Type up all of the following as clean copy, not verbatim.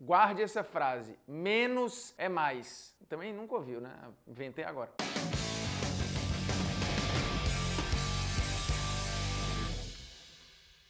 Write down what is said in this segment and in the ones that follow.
Guarde essa frase, menos é mais. Também nunca ouviu, né? Inventei agora.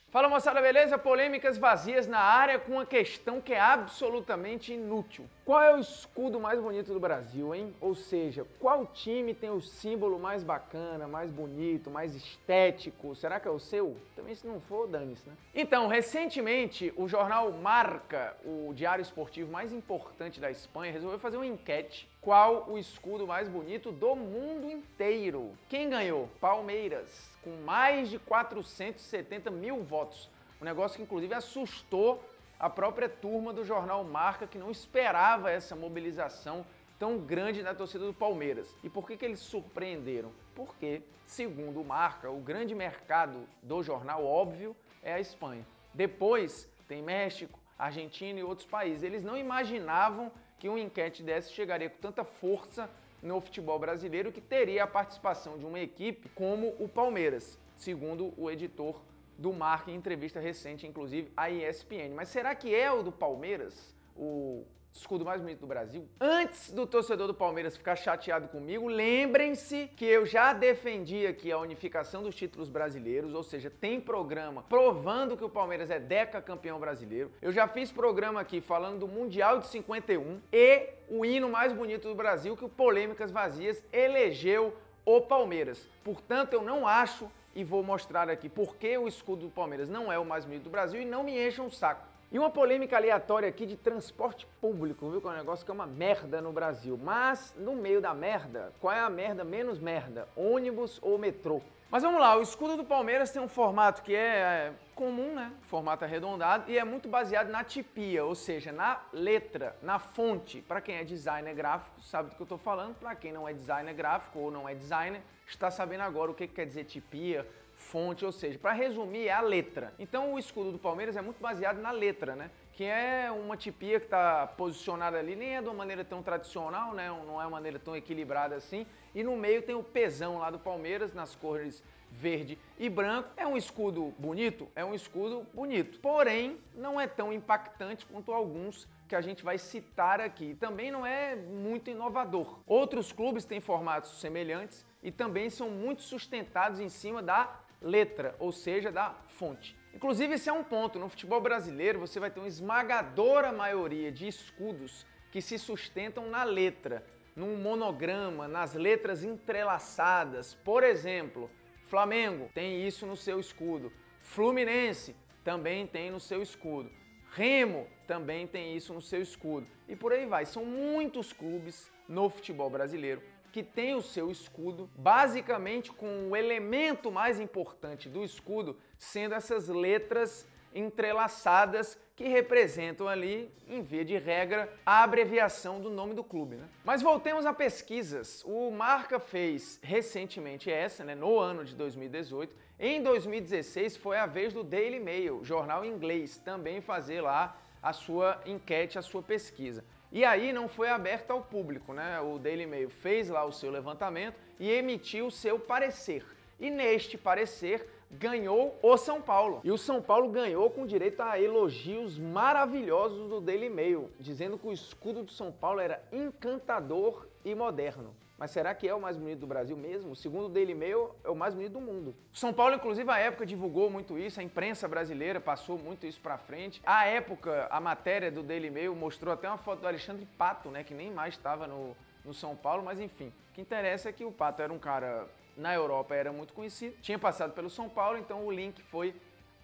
Fala moçada, beleza? Polêmicas vazias na área com uma questão que é absolutamente inútil. Qual é o escudo mais bonito do Brasil, hein? Ou seja, qual time tem o símbolo mais bacana, mais bonito, mais estético? Será que é o seu? Também se não for, dane-se, né? Então, recentemente, o jornal Marca, o diário esportivo mais importante da Espanha, resolveu fazer uma enquete. Qual o escudo mais bonito do mundo inteiro? Quem ganhou? Palmeiras, com mais de 470 mil votos. Um negócio que inclusive assustou a própria turma do jornal Marca, que não esperava essa mobilização tão grande da torcida do Palmeiras. E por que eles surpreenderam? Porque, segundo o Marca, o grande mercado do jornal, óbvio, é a Espanha. Depois tem México, Argentina e outros países. Eles não imaginavam que uma enquete dessa chegaria com tanta força no futebol brasileiro, que teria a participação de uma equipe como o Palmeiras, segundo o editor do Marca em entrevista recente, inclusive, à ESPN. Mas será que é o do Palmeiras o escudo mais bonito do Brasil? Antes do torcedor do Palmeiras ficar chateado comigo, lembrem-se que eu já defendi aqui a unificação dos títulos brasileiros, ou seja, tem programa provando que o Palmeiras é decacampeão brasileiro. Eu já fiz programa aqui falando do Mundial de 51 e o hino mais bonito do Brasil, que o Polêmicas Vazias elegeu o Palmeiras. Portanto, eu não acho, e vou mostrar aqui por que o escudo do Palmeiras não é o mais bonito do Brasil, e não me encham o saco. E uma polêmica aleatória aqui de transporte público, viu? Que é um negócio que é uma merda no Brasil. Mas, no meio da merda, qual é a merda menos merda? Ônibus ou metrô? Mas vamos lá, o escudo do Palmeiras tem um formato que é comum, né? Formato arredondado, e é muito baseado na tipia, ou seja, na letra, na fonte. Para quem é designer gráfico, sabe do que eu tô falando. Para quem não é designer gráfico ou não é designer, está sabendo agora o que quer dizer tipia, fonte, ou seja, para resumir, é a letra. Então o escudo do Palmeiras é muito baseado na letra, né? Que é uma tipia que está posicionada ali, nem é de uma maneira tão tradicional, né? Não é uma maneira tão equilibrada assim. E no meio tem o pezão lá do Palmeiras, nas cores verde e branco. É um escudo bonito? É um escudo bonito. Porém, não é tão impactante quanto alguns que a gente vai citar aqui. Também não é muito inovador. Outros clubes têm formatos semelhantes e também são muito sustentados em cima da letra, ou seja, da fonte. Inclusive, esse é um ponto. No futebol brasileiro, você vai ter uma esmagadora maioria de escudos que se sustentam na letra, num monograma, nas letras entrelaçadas. Por exemplo, Flamengo tem isso no seu escudo. Fluminense também tem no seu escudo. Remo também tem isso no seu escudo. E por aí vai. São muitos clubes no futebol brasileiro que tem o seu escudo, basicamente com o elemento mais importante do escudo sendo essas letras entrelaçadas que representam ali, em via de regra, a abreviação do nome do clube, né? Mas voltemos a pesquisas. O Marca fez recentemente essa, né, no ano de 2018. Em 2016 foi a vez do Daily Mail, jornal inglês, também fazer lá a sua enquete, a sua pesquisa. E aí não foi aberto ao público, né? O Daily Mail fez lá o seu levantamento e emitiu o seu parecer. E neste parecer ganhou o São Paulo. E o São Paulo ganhou com direito a elogios maravilhosos do Daily Mail, dizendo que o escudo do São Paulo era encantador e moderno. Mas será que é o mais bonito do Brasil mesmo? Segundo o Daily Mail, é o mais bonito do mundo. O São Paulo, inclusive, à época divulgou muito isso, a imprensa brasileira passou muito isso pra frente. À época, a matéria do Daily Mail mostrou até uma foto do Alexandre Pato, né, que nem mais estava no São Paulo, mas enfim. O que interessa é que o Pato era um cara, na Europa era muito conhecido, tinha passado pelo São Paulo, então o link foi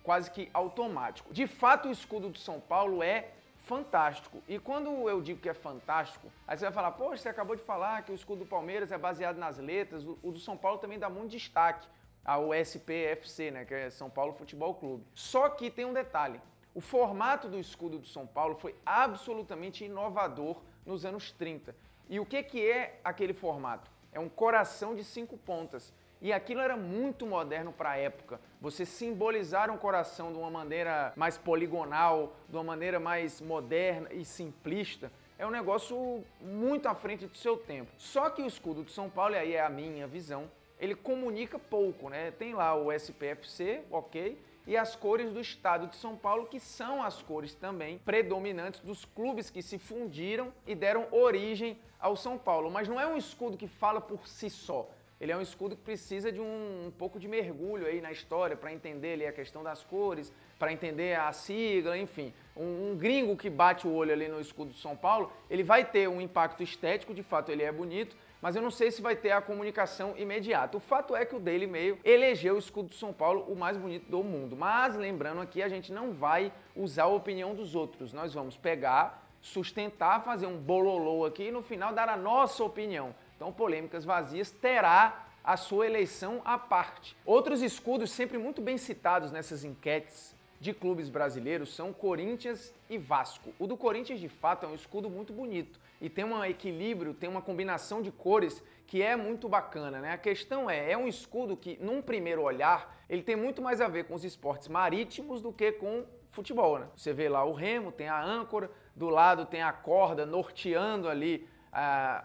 quase que automático. De fato, o escudo do São Paulo é fantástico. E quando eu digo que é fantástico, aí você vai falar, poxa, você acabou de falar que o escudo do Palmeiras é baseado nas letras, o do São Paulo também dá muito destaque ao SPFC, né, que é São Paulo Futebol Clube. Só que tem um detalhe, o formato do escudo do São Paulo foi absolutamente inovador nos anos 30. E o que é aquele formato? É um coração de 5 pontas. E aquilo era muito moderno para a época. Você simbolizar um coração de uma maneira mais poligonal, de uma maneira mais moderna e simplista, é um negócio muito à frente do seu tempo. Só que o escudo de São Paulo, e aí é a minha visão, ele comunica pouco, né? Tem lá o SPFC, ok, e as cores do estado de São Paulo, que são as cores também predominantes dos clubes que se fundiram e deram origem ao São Paulo. Mas não é um escudo que fala por si só. Ele é um escudo que precisa de um pouco de mergulho aí na história para entender ali a questão das cores, para entender a sigla, enfim. Um gringo que bate o olho ali no escudo de São Paulo, ele vai ter um impacto estético, de fato ele é bonito, mas eu não sei se vai ter a comunicação imediata. O fato é que o Daily Mail elegeu o escudo de São Paulo o mais bonito do mundo. Mas lembrando aqui, a gente não vai usar a opinião dos outros. Nós vamos pegar, sustentar, fazer um bololô aqui e no final dar a nossa opinião. Então, Polêmicas Vazias terá a sua eleição à parte. Outros escudos sempre muito bem citados nessas enquetes de clubes brasileiros são Corinthians e Vasco. O do Corinthians, de fato, é um escudo muito bonito e tem um equilíbrio, tem uma combinação de cores que é muito bacana, né? A questão é um escudo que, num primeiro olhar, ele tem muito mais a ver com os esportes marítimos do que com futebol, né? Você vê lá o remo, tem a âncora, do lado tem a corda norteando ali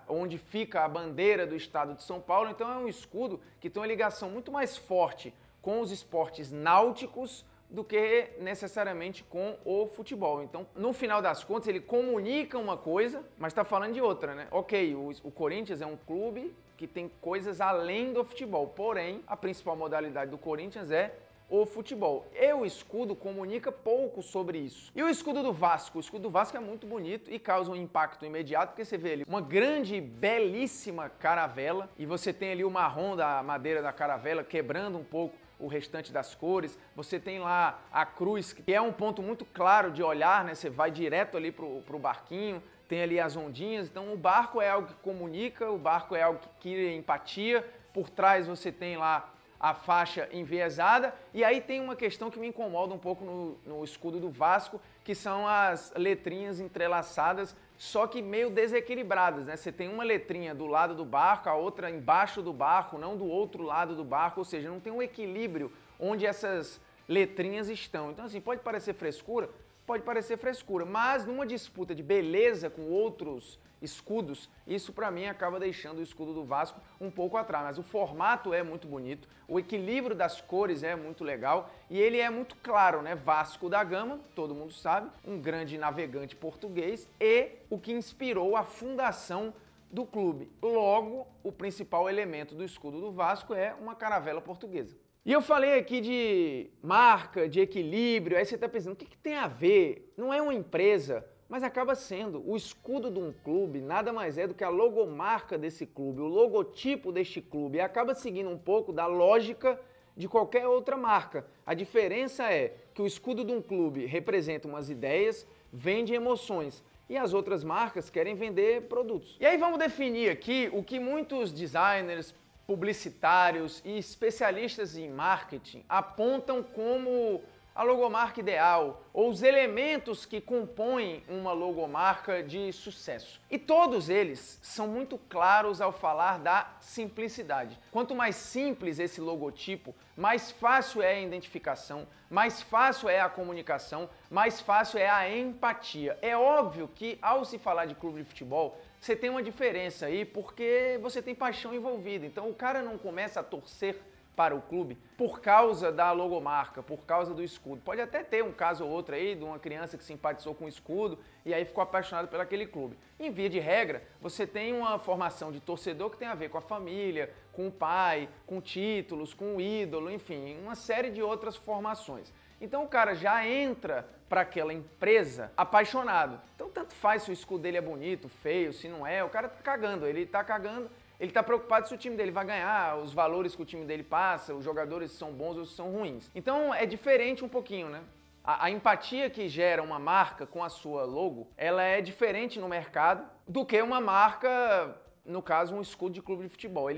onde fica a bandeira do estado de São Paulo. Então é um escudo que tem uma ligação muito mais forte com os esportes náuticos do que necessariamente com o futebol. Então, no final das contas, ele comunica uma coisa, mas está falando de outra, né? Ok, o Corinthians é um clube que tem coisas além do futebol, porém, a principal modalidade do Corinthians é o futebol. E o escudo comunica pouco sobre isso. E o escudo do Vasco? O escudo do Vasco é muito bonito e causa um impacto imediato, porque você vê ali uma grande, belíssima caravela e você tem ali o marrom da madeira da caravela quebrando um pouco o restante das cores. Você tem lá a cruz, que é um ponto muito claro de olhar, né? Você vai direto ali pro barquinho, tem ali as ondinhas. Então o barco é algo que comunica, o barco é algo que cria empatia. Por trás você tem lá a faixa enviesada, e aí tem uma questão que me incomoda um pouco no escudo do Vasco, que são as letrinhas entrelaçadas, só que meio desequilibradas, né? Você tem uma letrinha do lado do barco, a outra embaixo do barco, não do outro lado do barco, ou seja, não tem um equilíbrio onde essas letrinhas estão. Então assim, pode parecer frescura? Pode parecer frescura, mas numa disputa de beleza com outros escudos, isso para mim acaba deixando o escudo do Vasco um pouco atrás, mas o formato é muito bonito, o equilíbrio das cores é muito legal e ele é muito claro, né? Vasco da Gama, todo mundo sabe, um grande navegante português e o que inspirou a fundação do clube. Logo, o principal elemento do escudo do Vasco é uma caravela portuguesa. E eu falei aqui de marca, de equilíbrio, aí você está pensando, o que tem a ver? Não é uma empresa, mas acaba sendo. O escudo de um clube nada mais é do que a logomarca desse clube, o logotipo deste clube, e acaba seguindo um pouco da lógica de qualquer outra marca. A diferença é que o escudo de um clube representa umas ideias, vende emoções, e as outras marcas querem vender produtos. E aí vamos definir aqui o que muitos designers, publicitários e especialistas em marketing apontam como a logomarca ideal ou os elementos que compõem uma logomarca de sucesso. E todos eles são muito claros ao falar da simplicidade. Quanto mais simples esse logotipo, mais fácil é a identificação, mais fácil é a comunicação, mais fácil é a empatia. É óbvio que ao se falar de clube de futebol, você tem uma diferença aí porque você tem paixão envolvida. Então o cara não começa a torcer para o clube por causa da logomarca, por causa do escudo. Pode até ter um caso ou outro aí de uma criança que simpatizou com o escudo e aí ficou apaixonado por aquele clube. Em via de regra, você tem uma formação de torcedor que tem a ver com a família, com o pai, com títulos, com o ídolo, enfim, uma série de outras formações. Então o cara já entra para aquela empresa apaixonado. Então tanto faz se o escudo dele é bonito, feio, se não é, o cara tá cagando, ele tá cagando. Ele está preocupado se o time dele vai ganhar, os valores que o time dele passa, os jogadores são bons ou são ruins. Então é diferente um pouquinho, né? A empatia que gera uma marca com a sua logo, ela é diferente no mercado do que uma marca, no caso, um escudo de clube de futebol.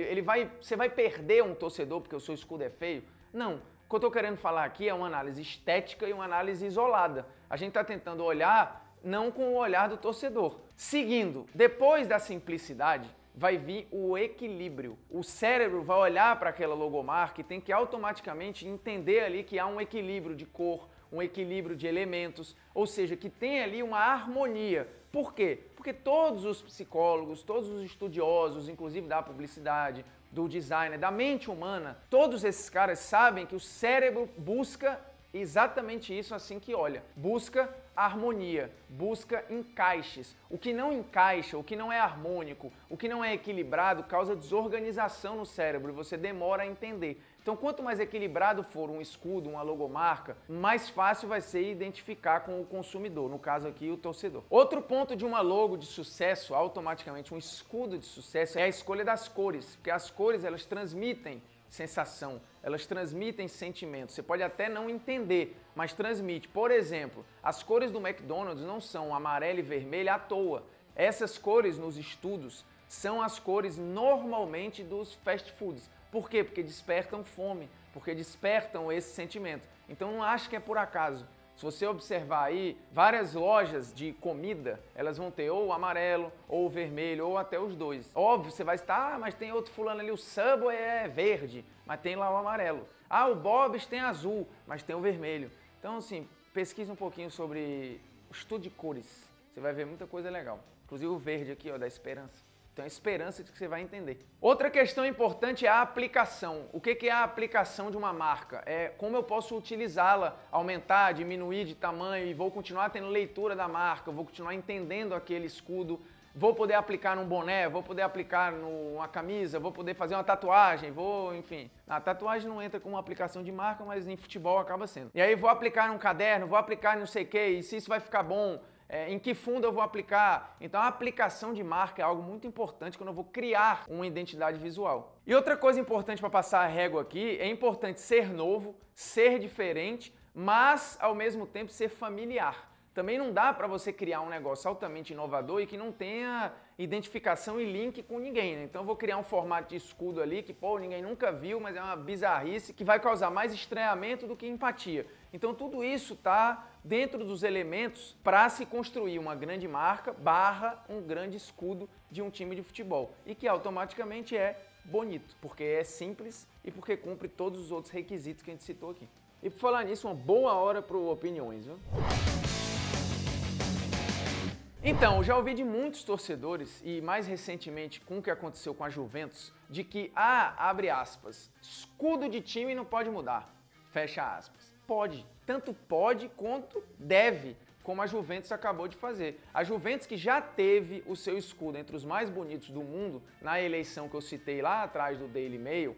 Você vai perder um torcedor porque o seu escudo é feio? Não. O que eu estou querendo falar aqui é uma análise estética e uma análise isolada. A gente está tentando olhar não com o olhar do torcedor. Seguindo, depois da simplicidade, vai vir o equilíbrio. O cérebro vai olhar para aquela logomarca e tem que automaticamente entender ali que há um equilíbrio de cor, um equilíbrio de elementos, ou seja, que tem ali uma harmonia. Por quê? Porque todos os psicólogos, todos os estudiosos, inclusive da publicidade, do design, da mente humana, todos esses caras sabem que o cérebro busca exatamente isso assim que olha. Busca harmonia, busca encaixes. O que não encaixa, o que não é harmônico, o que não é equilibrado causa desorganização no cérebro e você demora a entender. Então, quanto mais equilibrado for um escudo, uma logomarca, mais fácil vai ser identificar com o consumidor, no caso aqui, o torcedor. Outro ponto de uma logo de sucesso, automaticamente um escudo de sucesso, é a escolha das cores, porque as cores, elas transmitem sensação, elas transmitem sentimento. Você pode até não entender, mas transmite. Por exemplo, as cores do McDonald's não são amarelo e vermelho à toa. Essas cores nos estudos são as cores normalmente dos fast foods. Por quê? Porque despertam fome, porque despertam esse sentimento. Então não acho que é por acaso. Se você observar aí, várias lojas de comida, elas vão ter ou o amarelo, ou o vermelho, ou até os dois. Óbvio, você vai estar, mas tem outro fulano ali, o Subway é verde, mas tem lá o amarelo. Ah, o Bob's tem azul, mas tem o vermelho. Então, assim, pesquise um pouquinho sobre o estudo de cores. Você vai ver muita coisa legal. Inclusive o verde aqui, ó, da esperança. Então, a esperança de que você vai entender. Outra questão importante é a aplicação. O que é a aplicação de uma marca? É como eu posso utilizá-la, aumentar, diminuir de tamanho e vou continuar tendo leitura da marca, vou continuar entendendo aquele escudo, vou poder aplicar num boné, vou poder aplicar numa camisa, vou poder fazer uma tatuagem, enfim. A tatuagem não entra como uma aplicação de marca, mas em futebol acaba sendo. E aí vou aplicar num caderno, vou aplicar em não sei o que, e se isso vai ficar bom. Em que fundo eu vou aplicar? Então a aplicação de marca é algo muito importante quando eu vou criar uma identidade visual. E outra coisa importante para passar a régua aqui, é importante ser novo, ser diferente, mas ao mesmo tempo ser familiar. Também não dá para você criar um negócio altamente inovador e que não tenha identificação e link com ninguém, né? Então eu vou criar um formato de escudo ali que, pô, ninguém nunca viu, mas é uma bizarrice que vai causar mais estranhamento do que empatia. Então tudo isso tá dentro dos elementos para se construir uma grande marca / um grande escudo de um time de futebol e que automaticamente é bonito, porque é simples e porque cumpre todos os outros requisitos que a gente citou aqui. E por falar nisso, uma boa hora para opiniões, viu? Então, já ouvi de muitos torcedores, e mais recentemente com o que aconteceu com a Juventus, de que, abre aspas, escudo de time não pode mudar, fecha aspas. Pode, tanto pode quanto deve, como a Juventus acabou de fazer. A Juventus, que já teve o seu escudo entre os mais bonitos do mundo, na eleição que eu citei lá atrás do Daily Mail,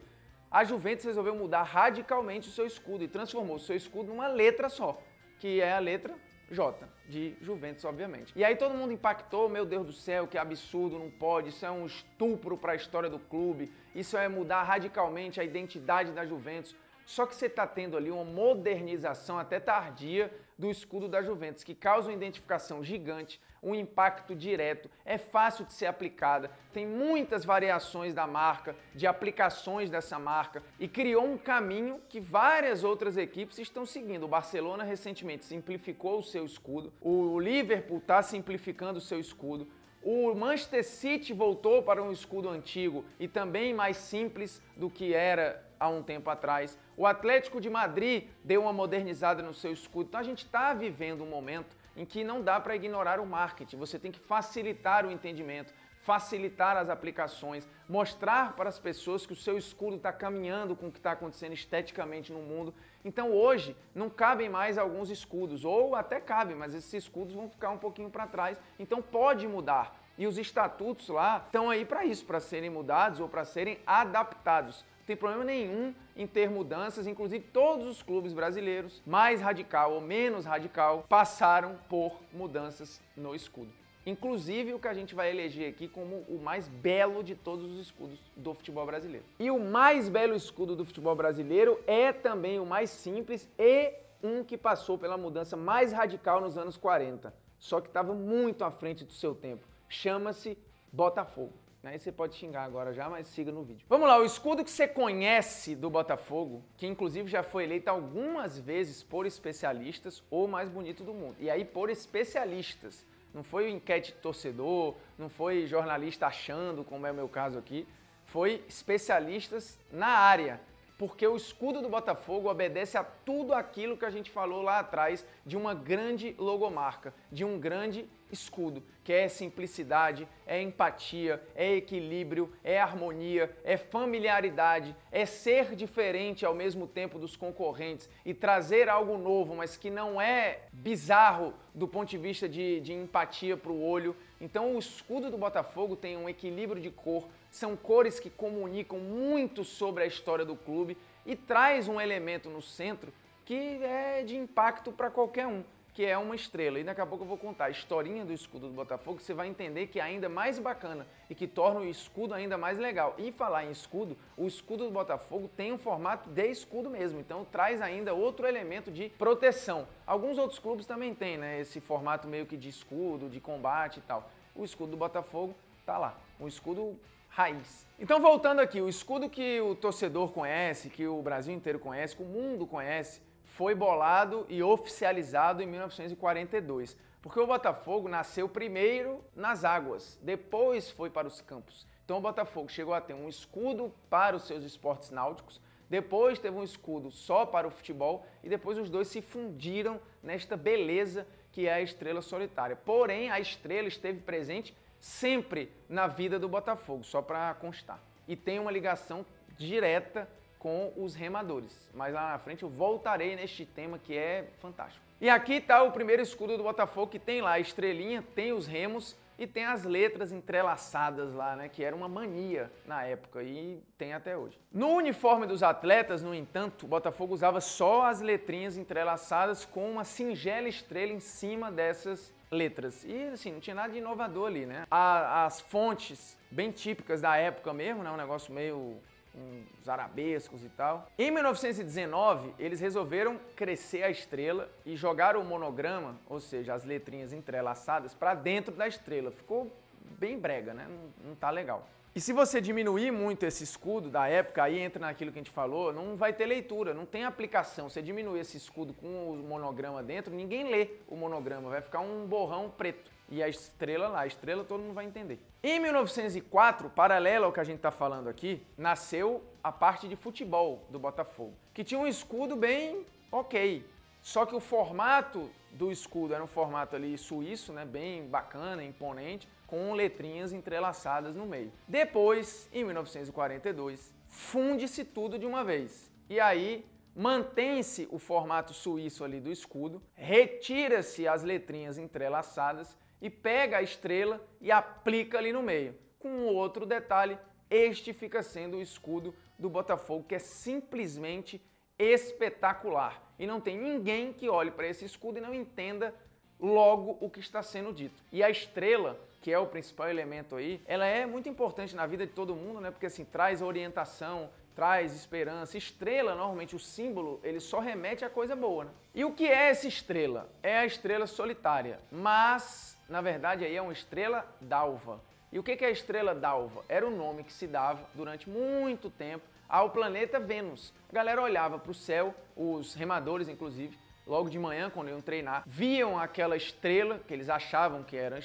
a Juventus resolveu mudar radicalmente o seu escudo e transformou o seu escudo numa letra só, que é a letra J, de Juventus, obviamente. E aí todo mundo impactou, meu Deus do céu, que absurdo, não pode, isso é um estupro para a história do clube, isso é mudar radicalmente a identidade da Juventus. Só que você está tendo ali uma modernização até tardia do escudo da Juventus, que causa uma identificação gigante, um impacto direto, é fácil de ser aplicada, tem muitas variações da marca, de aplicações dessa marca, e criou um caminho que várias outras equipes estão seguindo. O Barcelona recentemente simplificou o seu escudo, o Liverpool está simplificando o seu escudo, o Manchester City voltou para um escudo antigo e também mais simples do que era há um tempo atrás. O Atlético de Madrid deu uma modernizada no seu escudo. Então a gente está vivendo um momento em que não dá para ignorar o marketing. Você tem que facilitar o entendimento, facilitar as aplicações, mostrar para as pessoas que o seu escudo está caminhando com o que está acontecendo esteticamente no mundo. Então hoje não cabem mais alguns escudos, ou até cabem, mas esses escudos vão ficar um pouquinho para trás. Então pode mudar. E os estatutos lá estão aí para isso, para serem mudados ou para serem adaptados. Não tem problema nenhum em ter mudanças, inclusive todos os clubes brasileiros, mais radical ou menos radical, passaram por mudanças no escudo. Inclusive o que a gente vai eleger aqui como o mais belo de todos os escudos do futebol brasileiro. E o mais belo escudo do futebol brasileiro é também o mais simples e um que passou pela mudança mais radical nos anos 40, só que estava muito à frente do seu tempo. Chama-se Botafogo. Aí você pode xingar agora já, mas siga no vídeo. Vamos lá, o escudo que você conhece do Botafogo, que inclusive já foi eleito algumas vezes por especialistas, o mais bonito do mundo. E aí por especialistas. Não foi enquete de torcedor, não foi jornalista achando, como é o meu caso aqui. Foi especialistas na área. Porque o escudo do Botafogo obedece a tudo aquilo que a gente falou lá atrás de uma grande logomarca, de um grande escudo, que é simplicidade, é empatia, é equilíbrio, é harmonia, é familiaridade, é ser diferente ao mesmo tempo dos concorrentes e trazer algo novo, mas que não é bizarro do ponto de vista de empatia para o olho. Então o escudo do Botafogo tem um equilíbrio de cor, são cores que comunicam muito sobre a história do clube e traz um elemento no centro que é de impacto para qualquer um, que é uma estrela. E daqui a pouco eu vou contar a historinha do escudo do Botafogo, que você vai entender que é ainda mais bacana e que torna o escudo ainda mais legal. E falar em escudo, o escudo do Botafogo tem um formato de escudo mesmo, então traz ainda outro elemento de proteção. Alguns outros clubes também têm, né, esse formato meio que de escudo, de combate e tal. O escudo do Botafogo tá lá, um escudo raiz. Então voltando aqui, o escudo que o torcedor conhece, que o Brasil inteiro conhece, que o mundo conhece, foi bolado e oficializado em 1942, porque o Botafogo nasceu primeiro nas águas, depois foi para os campos. Então o Botafogo chegou a ter um escudo para os seus esportes náuticos, depois teve um escudo só para o futebol e depois os dois se fundiram nesta beleza que é a estrela solitária. Porém, a estrela esteve presente sempre na vida do Botafogo, só para constar. E tem uma ligação direta com os remadores. Mas lá na frente eu voltarei neste tema que é fantástico. E aqui está o primeiro escudo do Botafogo, que tem lá a estrelinha, tem os remos e tem as letras entrelaçadas lá, né? Que era uma mania na época e tem até hoje. No uniforme dos atletas, no entanto, o Botafogo usava só as letrinhas entrelaçadas com uma singela estrela em cima dessas letras. E assim, não tinha nada de inovador ali, né? As fontes bem típicas da época mesmo, né? Um negócio meio uns arabescos e tal. Em 1919, eles resolveram crescer a estrela e jogaram o monograma, ou seja, as letrinhas entrelaçadas, para dentro da estrela. Ficou bem brega, né? Não tá legal. E se você diminuir muito esse escudo da época, aí entra naquilo que a gente falou, não vai ter leitura, não tem aplicação. Você diminuir esse escudo com o monograma dentro, ninguém lê o monograma, vai ficar um borrão preto. E a estrela lá, a estrela todo mundo vai entender. Em 1904, paralelo ao que a gente está falando aqui, nasceu a parte de futebol do Botafogo, que tinha um escudo bem ok. Só que o formato do escudo era um formato ali suíço, né, bem bacana, imponente, com letrinhas entrelaçadas no meio. Depois, em 1942, funde-se tudo de uma vez. E aí mantém-se o formato suíço ali do escudo, retira-se as letrinhas entrelaçadas e pega a estrela e aplica ali no meio. Com um outro detalhe, este fica sendo o escudo do Botafogo, que é simplesmente espetacular. E não tem ninguém que olhe para esse escudo e não entenda logo o que está sendo dito. E a estrela, que é o principal elemento aí, ela é muito importante na vida de todo mundo, né? Porque assim, traz orientação, traz esperança. Estrela, normalmente o símbolo, ele só remete a coisa boa, né? E o que é essa estrela? É a estrela solitária, mas na verdade aí é uma estrela d'alva. E o que é a estrela d'alva? Era o nome que se dava durante muito tempo ao planeta Vênus. A galera olhava para o céu, os remadores inclusive, logo de manhã, quando iam treinar, viam aquela estrela, que eles achavam que era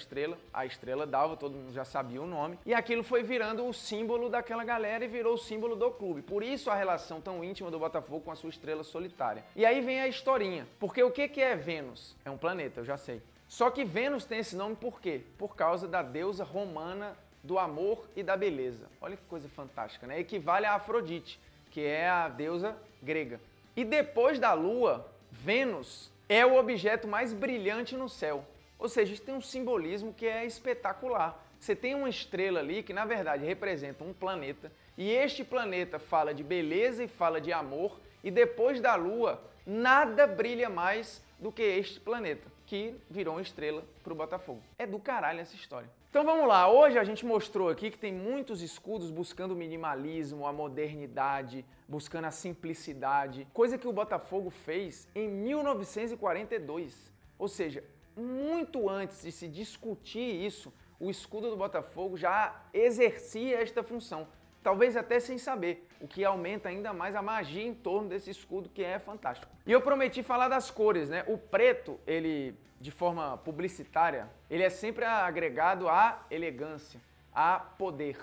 a estrela d'alva, todo mundo já sabia o nome, e aquilo foi virando o símbolo daquela galera e virou o símbolo do clube. Por isso a relação tão íntima do Botafogo com a sua estrela solitária. E aí vem a historinha, porque o que é Vênus? É um planeta, eu já sei. Só que Vênus tem esse nome por quê? Por causa da deusa romana do amor e da beleza. Olha que coisa fantástica, né? Equivale a Afrodite, que é a deusa grega. E depois da Lua, Vênus é o objeto mais brilhante no céu. Ou seja, isso tem um simbolismo que é espetacular. Você tem uma estrela ali que, na verdade, representa um planeta, e este planeta fala de beleza e fala de amor, e depois da Lua, nada brilha mais do que este planeta, que virou uma estrela para o Botafogo. É do caralho essa história. Então vamos lá, hoje a gente mostrou aqui que tem muitos escudos buscando o minimalismo, a modernidade, buscando a simplicidade, coisa que o Botafogo fez em 1942. Ou seja, muito antes de se discutir isso, o escudo do Botafogo já exercia esta função. Talvez até sem saber, o que aumenta ainda mais a magia em torno desse escudo, que é fantástico. E eu prometi falar das cores, né? O preto, ele, de forma publicitária, ele é sempre agregado à elegância, a poder.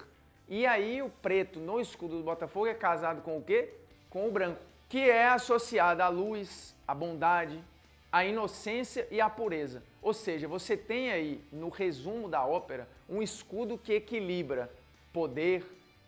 E aí o preto no escudo do Botafogo é casado com o quê? Com o branco, que é associado à luz, à bondade, a inocência e a pureza. Ou seja, você tem aí, no resumo da ópera, um escudo que equilibra poder,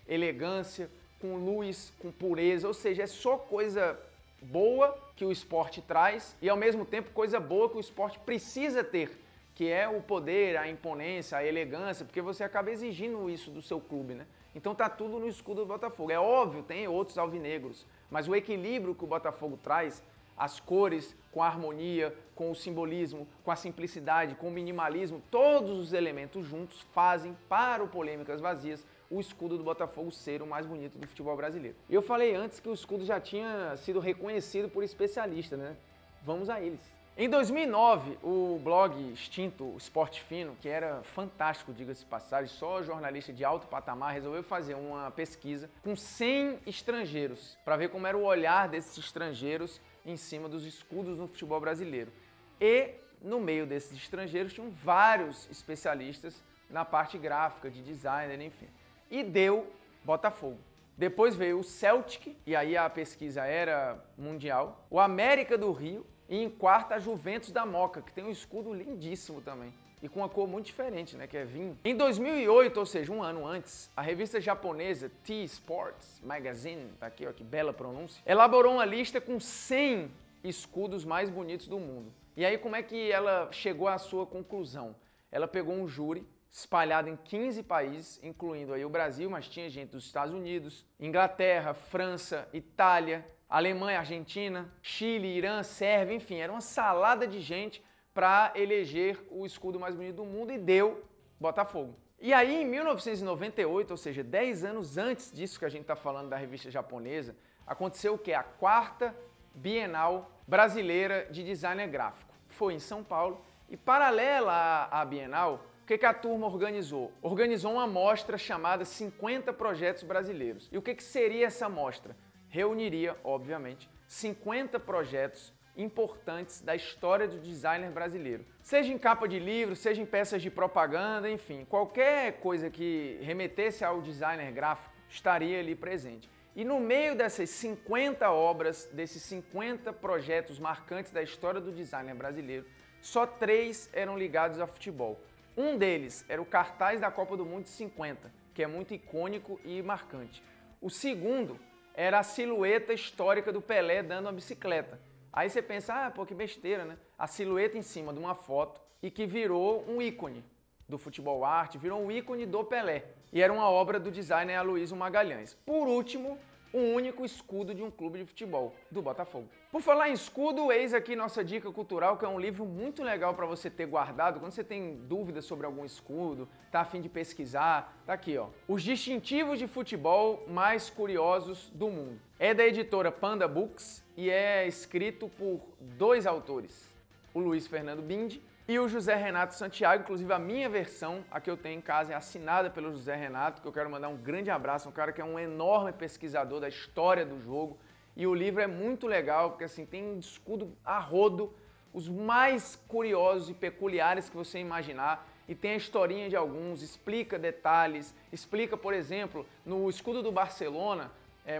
elegância, com luz, com pureza, ou seja, é só coisa boa que o esporte traz e ao mesmo tempo coisa boa que o esporte precisa ter, que é o poder, a imponência, a elegância, porque você acaba exigindo isso do seu clube, né? Então tá tudo no escudo do Botafogo. É óbvio, tem outros alvinegros, mas o equilíbrio que o Botafogo traz, as cores, com a harmonia, com o simbolismo, com a simplicidade, com o minimalismo, todos os elementos juntos fazem para o Polêmicas Vazias o escudo do Botafogo ser o mais bonito do futebol brasileiro. Eu falei antes que o escudo já tinha sido reconhecido por especialistas, né? Vamos a eles. Em 2009, o blog extinto Esporte Fino, que era fantástico, diga-se de passagem, só jornalista de alto patamar, resolveu fazer uma pesquisa com 100 estrangeiros para ver como era o olhar desses estrangeiros em cima dos escudos no futebol brasileiro. E no meio desses estrangeiros tinham vários especialistas na parte gráfica, de designer, enfim. E deu Botafogo. Depois veio o Celtic, e aí a pesquisa era mundial, o América do Rio, e em quarta a Juventus da Moca, que tem um escudo lindíssimo também. E com uma cor muito diferente, né, que é vinho. Em 2008, ou seja, um ano antes, a revista japonesa T-Sports Magazine, tá aqui, ó, que bela pronúncia, elaborou uma lista com 100 escudos mais bonitos do mundo. E aí como é que ela chegou à sua conclusão? Ela pegou um júri espalhado em 15 países, incluindo aí o Brasil, mas tinha gente dos Estados Unidos, Inglaterra, França, Itália, Alemanha, Argentina, Chile, Irã, Sérvia, enfim, era uma salada de gente para eleger o escudo mais bonito do mundo e deu Botafogo. E aí, em 1998, ou seja, 10 anos antes disso que a gente está falando da revista japonesa, aconteceu o quê? A quarta Bienal Brasileira de Designer Gráfico. Foi em São Paulo e, paralela à Bienal, o que a turma organizou? Organizou uma mostra chamada 50 Projetos Brasileiros. E o que seria essa mostra? Reuniria, obviamente, 50 projetos importantes da história do designer brasileiro. Seja em capa de livro, seja em peças de propaganda, enfim, qualquer coisa que remetesse ao designer gráfico estaria ali presente. E no meio dessas 50 obras, desses 50 projetos marcantes da história do designer brasileiro, só 3 eram ligados a futebol. Um deles era o cartaz da Copa do Mundo de 50, que é muito icônico e marcante. O segundo era a silhueta histórica do Pelé dando uma bicicleta. Aí você pensa, pô, que besteira, né? A silhueta em cima de uma foto e que virou um ícone do futebol arte, virou um ícone do Pelé. E era uma obra do designer Aloysio Magalhães. Por último, um único escudo de um clube de futebol, do Botafogo. Por falar em escudo, eis aqui nossa dica cultural, que é um livro muito legal para você ter guardado quando você tem dúvidas sobre algum escudo, tá a fim de pesquisar. Tá aqui, ó. Os distintivos de futebol mais curiosos do mundo. É da editora Panda Books e é escrito por 2 autores, o Luiz Fernando Bindi e o José Renato Santiago. Inclusive a minha versão, a que eu tenho em casa, é assinada pelo José Renato, que eu quero mandar um grande abraço, um cara que é um enorme pesquisador da história do jogo. E o livro é muito legal, porque assim, tem um escudo a rodo, os mais curiosos e peculiares que você imaginar, e tem a historinha de alguns, explica detalhes, explica, por exemplo, no escudo do Barcelona,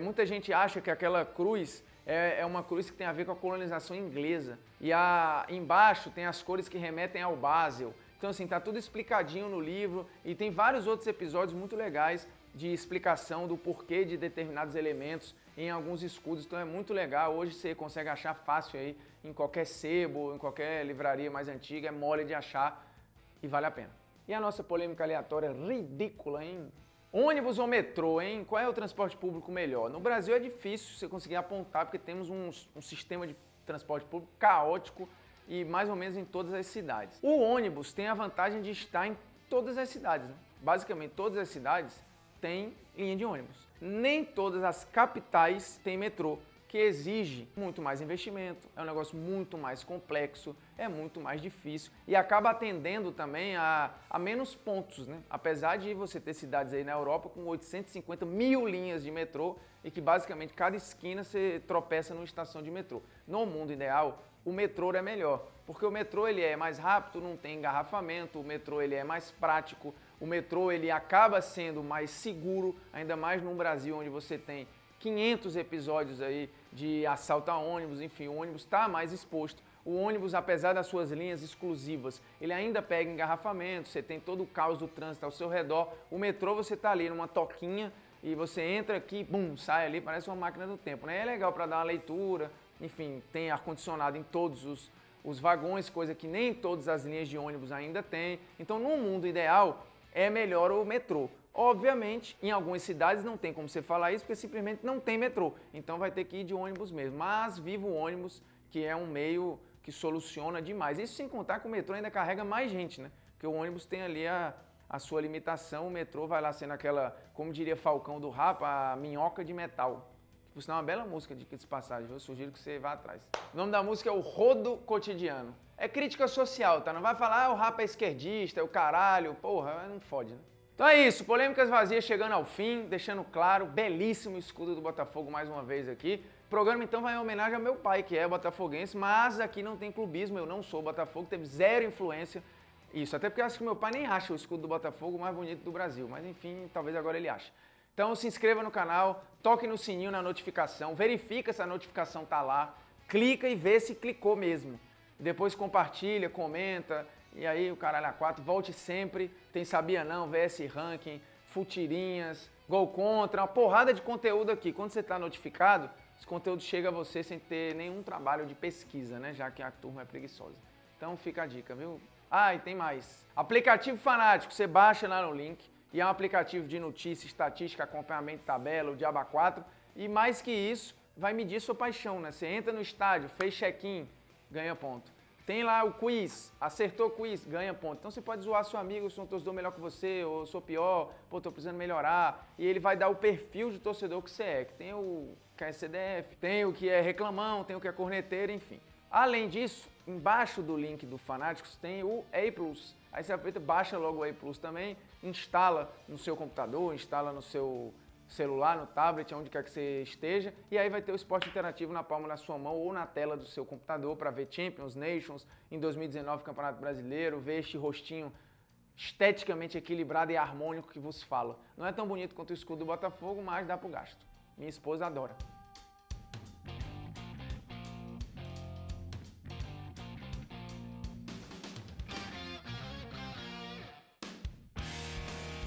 muita gente acha que aquela cruz é uma cruz que tem a ver com a colonização inglesa. E embaixo tem as cores que remetem ao Basel. Então assim, tá tudo explicadinho no livro e tem vários outros episódios muito legais de explicação do porquê de determinados elementos em alguns escudos. Então é muito legal. Hoje você consegue achar fácil aí em qualquer sebo, em qualquer livraria mais antiga. É mole de achar e vale a pena. E a nossa polêmica aleatória ridícula, hein? Ônibus ou metrô, hein? Qual é o transporte público melhor? No Brasil é difícil você conseguir apontar, porque temos um sistema de transporte público caótico e mais ou menos em todas as cidades. O ônibus tem a vantagem de estar em todas as cidades, né? Basicamente, todas as cidades têm linha de ônibus. Nem todas as capitais têm metrô, que exige muito mais investimento, é um negócio muito mais complexo, é muito mais difícil e acaba atendendo também a menos pontos, né? Apesar de você ter cidades aí na Europa com 850 mil linhas de metrô e que basicamente cada esquina você tropeça numa estação de metrô. No mundo ideal, o metrô é melhor, porque o metrô ele é mais rápido, não tem engarrafamento, o metrô ele é mais prático, o metrô ele acaba sendo mais seguro, ainda mais no Brasil onde você tem 500 episódios aí de assalto a ônibus, enfim, o ônibus está mais exposto. O ônibus, apesar das suas linhas exclusivas, ele ainda pega engarrafamento, você tem todo o caos do trânsito ao seu redor. O metrô, você está ali numa toquinha e você entra aqui, bum, sai ali, parece uma máquina do tempo, né? É legal para dar uma leitura, enfim, tem ar-condicionado em todos os vagões, coisa que nem todas as linhas de ônibus ainda tem. Então, no mundo ideal, é melhor o metrô. Obviamente, em algumas cidades não tem como você falar isso, porque simplesmente não tem metrô. Então vai ter que ir de ônibus mesmo. Mas viva o ônibus, que é um meio que soluciona demais. Isso sem contar que o metrô ainda carrega mais gente, né? Porque o ônibus tem ali a sua limitação, o metrô vai lá sendo aquela, como diria Falcão do Rapa, a minhoca de metal. Por sinal, é uma bela música de passagem, eu sugiro que você vá atrás. O nome da música é O Rodo Cotidiano. É crítica social, tá? Não vai falar, o Rapa é esquerdista, é o caralho, porra, não fode, né? Então é isso, polêmicas vazias chegando ao fim, deixando claro, belíssimo escudo do Botafogo mais uma vez aqui. O programa então vai em homenagem ao meu pai, que é botafoguense, mas aqui não tem clubismo, eu não sou Botafogo, teve zero influência. Isso, até porque eu acho que meu pai nem acha o escudo do Botafogo o mais bonito do Brasil, mas enfim, talvez agora ele ache. Então se inscreva no canal, toque no sininho na notificação, verifica se a notificação tá lá, clica e vê se clicou mesmo. Depois compartilha, comenta, e aí o caralho a 4, volte sempre, tem Sabia Não, VS Ranking, Futirinhas, Gol Contra, uma porrada de conteúdo aqui. Quando você está notificado, esse conteúdo chega a você sem ter nenhum trabalho de pesquisa, né? Já que a turma é preguiçosa. Então fica a dica, viu? Ah, e tem mais. Aplicativo Fanático, você baixa lá no link, e é um aplicativo de notícia, estatística, acompanhamento, tabela, o Diaba 4, e mais que isso, vai medir sua paixão, né? Você entra no estádio, fez check-in, ganha ponto. Tem lá o quiz, acertou o quiz, ganha ponto. Então você pode zoar seu amigo, eu sou um torcedor melhor que você, ou eu sou pior, pô, tô precisando melhorar. E ele vai dar o perfil de torcedor que você é, que tem o que é CDF, tem o que é reclamão, tem o que é corneteiro, enfim. Além disso, embaixo do link do Fanáticos tem o EI Plus. Aí você aproveita, baixa logo o EI Plus também, instala no seu computador, instala no seu celular, no tablet, onde quer que você esteja, e aí vai ter o esporte interativo na palma da sua mão ou na tela do seu computador para ver Champions, Nations, em 2019 Campeonato Brasileiro, ver este rostinho esteticamente equilibrado e harmônico que vos fala. Não é tão bonito quanto o escudo do Botafogo, mas dá pro gasto. Minha esposa adora.